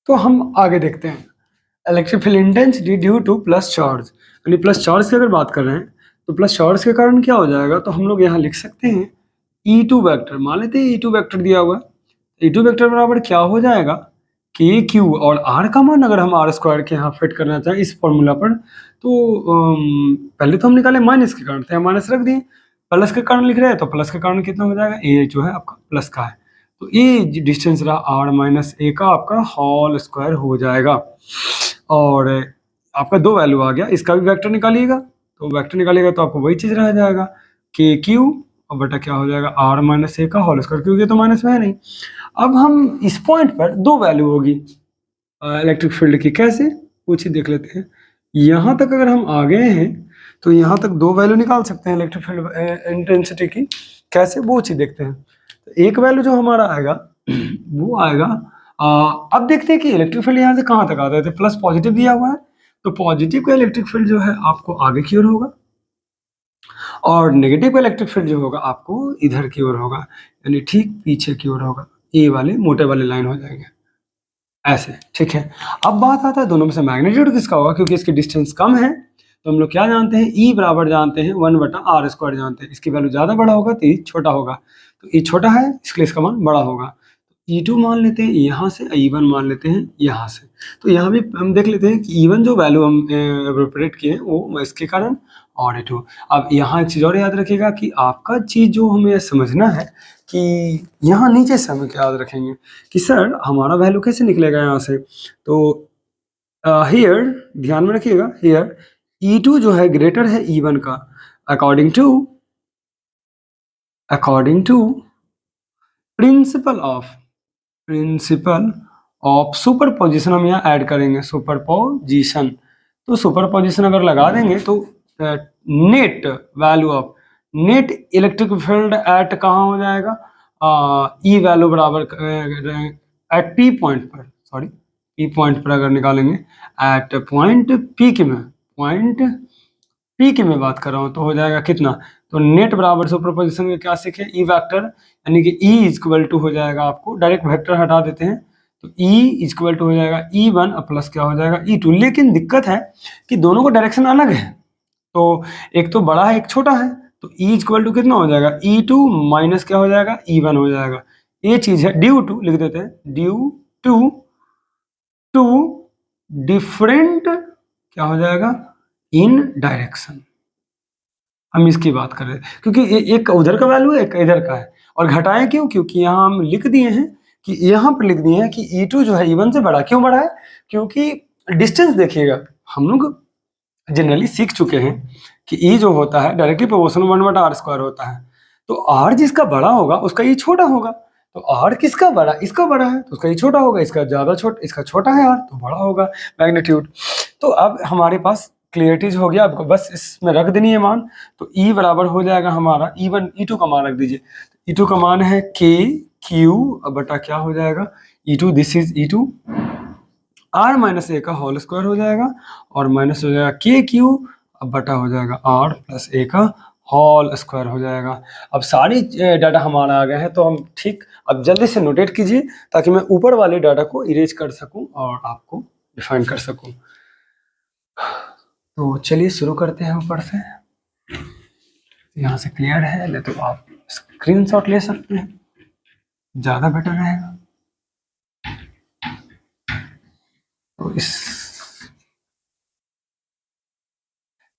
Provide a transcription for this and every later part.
तो हम आगे देखते हैं electric field intensity due two plus charge, यानी प्लस चार्ज की अगर बात कर रहे हैं तो प्लस चार्ज के कारण क्या हो जाएगा, तो हम लोग यहाँ लिख सकते हैं E2 वेक्टर, मान लेते हैं E2 वेक्टर दिया हुआ है। E2 वेक्टर बराबर क्या हो जाएगा, के क्यू, और आर का मान अगर हम आर स्क्वायर के यहाँ फिट करना चाहें इस फॉर्मूला पर, तो पहले तो हम निकाले माइनस के कारण, तो माइनस रख दिए, प्लस के कारण लिख रहे हैं तो प्लस के कारण कितना हो जाएगा, ए जो है आपका प्लस का है, तो ये डिस्टेंस रहा आर माइनस ए का आपका होल स्क्वायर हो जाएगा। और आपका दो वैल्यू आ गया, इसका भी वेक्टर निकालिएगा, तो वेक्टर निकालिएगा तो आपको वही चीज रह जाएगा के क्यू और बटा क्या हो जाएगा आर माइनस ए का होल स्क्वायर, क्योंकि तो माइनस में है नहीं। अब हम इस पॉइंट पर दो वैल्यू होगी इलेक्ट्रिक फील्ड की, कैसे वो चीज देख लेते हैं। यहाँ तक अगर हम आ गए हैं तो यहाँ तक दो वैल्यू निकाल सकते हैं इलेक्ट्रिक फील्ड इंटेंसिटी की, कैसे वो चीज देखते हैं। तो एक वैल्यू जो हमारा आएगा वो आएगा अब देखते हैं कि इलेक्ट्रिक फील्ड यहाँ से कहाँ तक आता है, तो प्लस पॉजिटिव दिया हुआ है, तो पॉजिटिव का इलेक्ट्रिक फील्ड जो है आपको आगे की ओर होगा और नेगेटिव का इलेक्ट्रिक फील्ड जो होगा आपको इधर की ओर होगा, यानी ठीक पीछे की ओर होगा, ये वाले मोटे वाले लाइन हो जाएंगे ऐसे, ठीक है। अब बात आता है दोनों में से मैग्नीट्यूड किसका होगा, क्योंकि इसकी डिस्टेंस कम है तो हम लोग क्या जानते हैं, ई बराबर जानते हैं 1/r² जानते हैं, इसकी वैल्यू ज्यादा बड़ा होगा तो ई छोटा होगा, तो ई छोटा है इसलिए इसका मान बड़ा होगा। E2 मान लेते हैं यहाँ से, E1 मान लेते हैं यहाँ से, तो यहाँ भी हम देख लेते हैं कि E1 जो वैल्यू हम एवोपरेट किए हैं वो इसके कारण, और E2। अब यहाँ एक चीज़ और याद रखिएगा कि आपका चीज़ जो हमें समझना है कि यहाँ नीचे से हमें क्या याद रखेंगे कि सर हमारा वैल्यू कैसे निकलेगा यहाँ से, तो हियर ध्यान में रखिएगा, हियर E2 जो है ग्रेटर है E1 का, according to principle of superposition हम यहाँ ऐड करेंगे, सुपरपोजिशन, तो सुपरपोजिशन अगर लगा देंगे तो net value of net electric field at कहाँ हो जाएगा, ई वैल्यू बराबर एट पी पॉइंट पर, सॉरी पी पॉइंट पर अगर निकालेंगे एट पॉइंट पी की मैं बात कर रहा हूँ, तो हो जाएगा कितना, तो नेट बराबर सुपरपोजिशन में क्या सीखे, ई वेक्टर, यानी कि ई इक्वल टू हो जाएगा, आपको डायरेक्ट वेक्टर हटा देते हैं तो ई इक्वल टू हो जाएगा E1 प्लस क्या हो जाएगा E2। लेकिन दिक्कत है कि दोनों का डायरेक्शन अलग है, तो एक तो बड़ा है एक छोटा है, तो ई इक्वल टू कितना हो जाएगा E2 माइनस क्या हो जाएगा E1 हो जाएगा, ये चीज है ड्यू टू, लिख देते हैं ड्यू टू डिफरेंट क्या हो जाएगा इन डायरेक्शन। हम इसकी बात कर रहे हैं क्योंकि एक उधर का वैल्यू है एक इधर का है, और घटाएं क्यों, क्योंकि यहाँ हम लिख दिए हैं कि यहाँ पर लिख दिए हैं कि E2 जो है E1 से बड़ा, क्यों बड़ा है, क्योंकि डिस्टेंस देखिएगा, हम लोग जनरली सीख चुके हैं कि E जो होता है डायरेक्टली प्रोपोर्शनल 1/r² होता है, तो R जिसका बड़ा होगा उसका E छोटा होगा, तो R किसका बड़ा, इसका बड़ा है तो उसका E छोटा होगा, इसका ज्यादा छोटा, इसका छोटा है R तो बड़ा होगा मैग्नीट्यूड। तो अब हमारे पास क्लियरिटीज हो गया, आपको बस इसमें रख देनी है मान, तो E बराबर हो जाएगा हमारा E1, E2 का मान रख दीजिए, E2 का मान है के क्यू बटा क्या हो जाएगा E2, this is E2, r minus a का होल स्क्वायर हो जाएगा और माइनस हो जाएगा के क्यू अब बटा हो जाएगा आर प्लस ए का होल स्क्वायर हो जाएगा। अब सारी डाटा हमारा आ गया है, तो हम ठीक अब जल्दी से नोटेट कीजिए ताकि मैं ऊपर वाले डाटा को इरेज कर सकूं और आपको डिफाइन कर सकूं। तो चलिए शुरू करते हैं ऊपर से, यहाँ से क्लियर है, नहीं तो आप स्क्रीनशॉट ले सकते हैं, ज़्यादा बेटर रहेगा। तो इस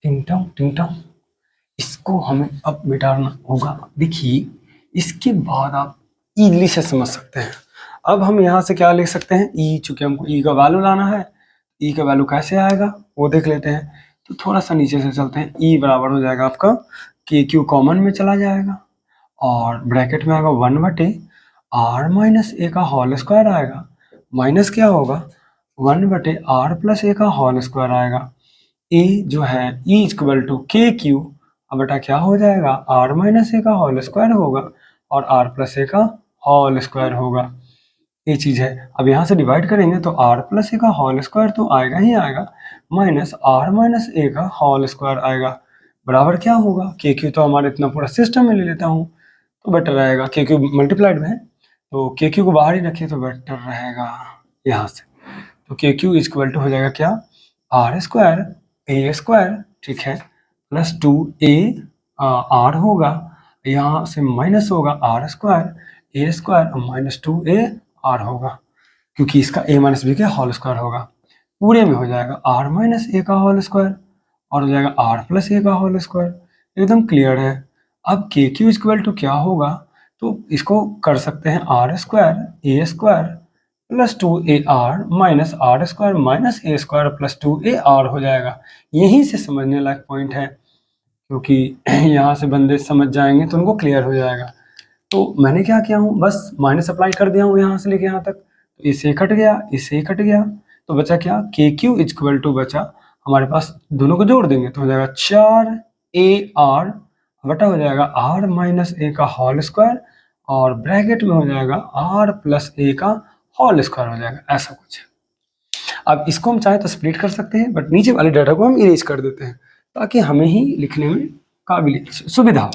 टिंगटोंग इसको हमें अब मिटाना होगा। देखिए इसके बाद आप इजली से समझ सकते हैं। अब हम यहाँ से क्या लिख सकते हैं, ई, चूंकि हमको ई का वैल्यू लाना है, ई का वैल्यू कैसे आएगा वो देख लेते हैं। तो थोड़ा सा नीचे से चलते हैं, ई बराबर हो जाएगा आपका के क्यू कॉमन में चला जाएगा और ब्रैकेट में आएगा 1/r माइनस ए का होल स्क्वायर आएगा, माइनस क्या होगा 1/r प्लस ए का होल स्क्वायर आएगा। ए जो है ई इक्वल टू के क्यू अब बेटा क्या हो जाएगा आर माइनस ए का होल स्क्वायर होगा और आर प्लस ए का होल स्क्वायर होगा, ये चीज है। अब यहाँ से डिवाइड करेंगे तो आर प्लस ए का होल स्क्वायर तो आएगा ही आएगा, माइनस आर माइनस ए का होल स्क्वायर आएगा, बराबर क्या होगा के क्यू, तो हमारे इतना पूरा सिस्टम में ले लेता हूँ तो बेटर रहेगा, के क्यू मल्टीप्लाइड में है तो के क्यू को बाहर ही रखिए तो बेटर रहेगा यहाँ से। तो के क्यू इज इक्वल टू हो जाएगा क्या, आर स्क्वायर ए स्क्वायर, ठीक है, प्लस 2a आर होगा, यहाँ से माइनस होगा आर स्क्वायर ए स्क्वायर और माइनस 2a आर होगा, क्योंकि इसका a माइनस बी का होल स्क्वायर होगा। पूरे में हो जाएगा आर माइनस ए का होल स्क्वायर और हो जाएगा आर प्लस ए का होल स्क्वायर। एकदम क्लियर है। अब के क्यू इक्वल टू क्या होगा, तो इसको कर सकते हैं R square A square plus 2ar minus R square minus A square plus 2ar हो जाएगा। यहीं से समझने लायक पॉइंट है, क्योंकि यहाँ से बंदे समझ जाएंगे तो उनको क्लियर हो जाएगा। तो मैंने क्या किया हूँ, बस माइनस अप्लाई कर दिया हूँ यहाँ से लेके यहाँ तक, तो इससे कट गया, इससे कट गया, तो बचा क्या, के क्यू इक्वल टू बचा हमारे पास, दोनों को जोड़ देंगे तो हो जाएगा 4ar बटा हो जाएगा आर माइनस ए का होल स्क्वायर और ब्रैकेट में हो जाएगा आर प्लस ए का होल स्क्वायर हो जाएगा, ऐसा कुछ है। अब इसको हम चाहे तो स्प्लिट कर सकते हैं, बट नीचे वाले डाटा को हम इरेज कर देते हैं ताकि हमें ही लिखने में काबिल सुविधा हो।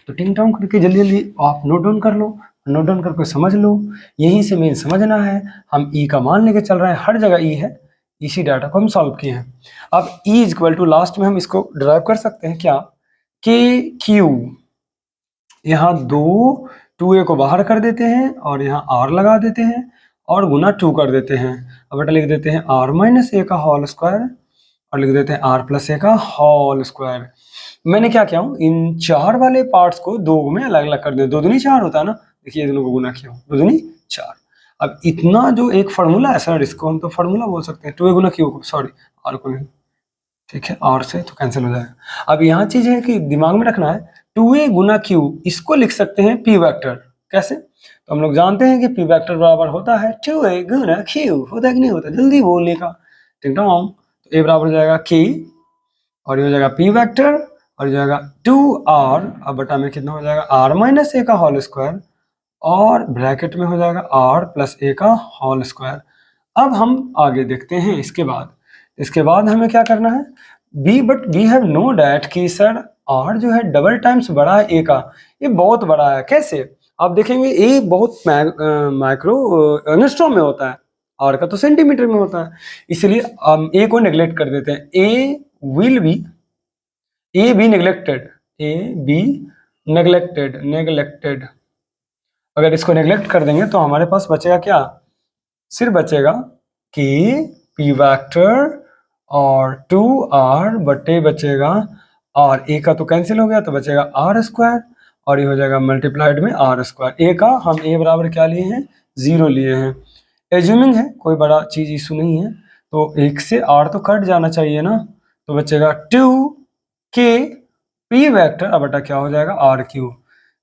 तो टिंग टॉन्ग करके जल्दी जल्दी आप नोट डाउन कर लो, नोट डाउन करके समझ लो। यहीं से मेन समझना है, हम ई का मान लेके चल रहे हैं, हर जगह ई है, इसी डाटा को हम सॉल्व किए हैं। अब E is equal to last में हम इसको डिराइव कर सकते हैं क्या, के क्यू, यहाँ 2a को बाहर कर देते हैं और यहाँ r लगा देते हैं और गुना 2 कर देते हैं। अब बेटा लिख देते हैं r माइनस ए का होल स्क्वायर और लिख देते हैं r प्लस ए का होल स्क्वायर। मैंने क्या किया हूँ, इन 4 वाले पार्ट्स को 2 में अलग अलग कर दिया, 2 दूनी 4 होता है ना, देखिए दोनों को गुना किया हूँ, 2 दूनी 4। अब इतना जो एक फार्मूला है सर, इसको हम तो फार्मूला बोल सकते हैं, 2a गुना क्यू को, सॉरी r को नहीं, ठीक है, r से तो कैंसिल हो जाएगा। अब यहाँ चीज है कि दिमाग में रखना है, 2a गुना q, इसको लिख सकते हैं p वेक्टर। कैसे, तो हम लोग जानते हैं कि p वेक्टर बराबर होता है 2a गुना q, होता है कि नहीं होता, जल्दी बोलने का, ठीक है। तो a बराबर हो जाएगा k और ये हो जाएगा p वेक्टर और हो जाएगा 2r, अब बटा में कितना हो जाएगा r माइनस ए का होल स्क्वायर और ब्रैकेट में हो जाएगा r प्लस ए का होल स्क्वायर। अब हम आगे देखते हैं इसके बाद हमें क्या करना है, but we have know that कि सर r जो है डबल टाइम्स बड़ा है a का, ये बहुत बड़ा है। कैसे, आप देखेंगे a बहुत माइक्रो एंगस्ट्रॉम में होता है, r का तो सेंटीमीटर में होता है, इसलिए हम a को नेग्लेक्ट कर देते हैं। a बी नेग्लेक्टेड, अगर इसको नेग्लेक्ट कर देंगे तो हमारे पास बचेगा क्या, सिर्फ बचेगा कि p वेक्टर और 2r बटे बचेगा और a का तो कैंसिल हो गया, तो बचेगा r स्क्वायर और ये हो जाएगा मल्टीप्लाइड में r स्क्वायर। a का हम a बराबर क्या लिए हैं, 0 लिए हैं। एज्यूमिंग है, कोई बड़ा चीज इशू नहीं है, तो 1 से r तो कट जाना चाहिए ना, तो बचेगा 2k p वेक्टर अब बटा क्या हो जाएगा r क्यू।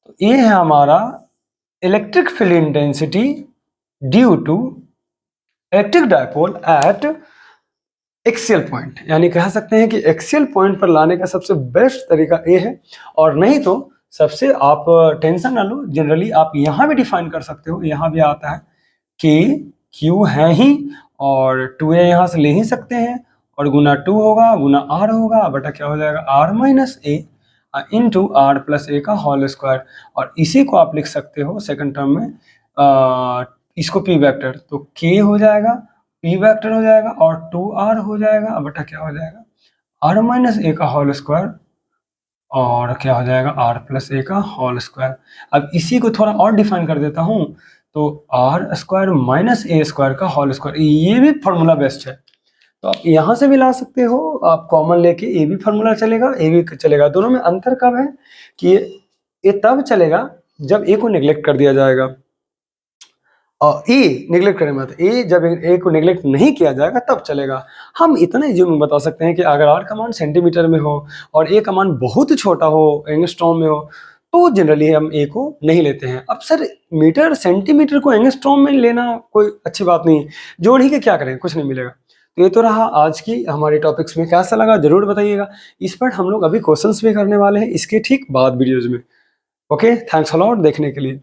तो ये है हमारा electric field intensity due to electric dipole at axial point, यानी कह सकते हैं कि एक्सियल पॉइंट पर लाने का सबसे बेस्ट तरीका ये है, और नहीं तो सबसे, आप टेंशन ना लो, जनरली आप यहाँ भी डिफाइन कर सकते हो, यहाँ भी आता है कि Q है ही और 2a यहाँ से ले ही सकते हैं और गुना 2 होगा गुना r होगा बटा क्या हो जाएगा r minus a into r plus a का होल स्क्वायर, और इसी को आप लिख सकते हो सेकंड टर्म में इसको p वेक्टर, तो k हो जाएगा p वेक्टर हो जाएगा और 2r हो जाएगा बटा क्या हो जाएगा r माइनस ए का होल स्क्वायर और क्या हो जाएगा r प्लस ए का होल स्क्वायर। अब इसी को थोड़ा और डिफाइन कर देता हूँ, तो r square minus A square का होल स्क्वायर, ये भी फार्मूला बेस्ट है, तो आप यहाँ से भी ला सकते हो, आप कॉमन लेके ये भी फार्मूला चलेगा, ये भी चलेगा। दोनों में अंतर कब है कि ये तब चलेगा जब ए को नेग्लेक्ट कर दिया जाएगा, और ए नेग्लेक्ट करें मत, ए जब ए को नेग्लेक्ट नहीं किया जाएगा तब चलेगा। हम इतना ही जो बता सकते हैं कि अगर आर का मान सेंटीमीटर में हो और ए का मान बहुत छोटा हो, एंगस्ट्रॉम में हो, तो जनरली हम ए को नहीं लेते हैं। अब सर मीटर सेंटीमीटर को एंगस्ट्रॉम में लेना कोई अच्छी बात नहीं, जोड़ ही के क्या करें, कुछ नहीं मिलेगा। तो ये तो रहा आज की हमारी टॉपिक्स में, कैसा लगा जरूर बताइएगा। इस पर हम लोग अभी क्वेश्चंस भी करने वाले हैं इसके ठीक बाद वीडियोज में। ओके, थैंक्स अ लॉट देखने के लिए।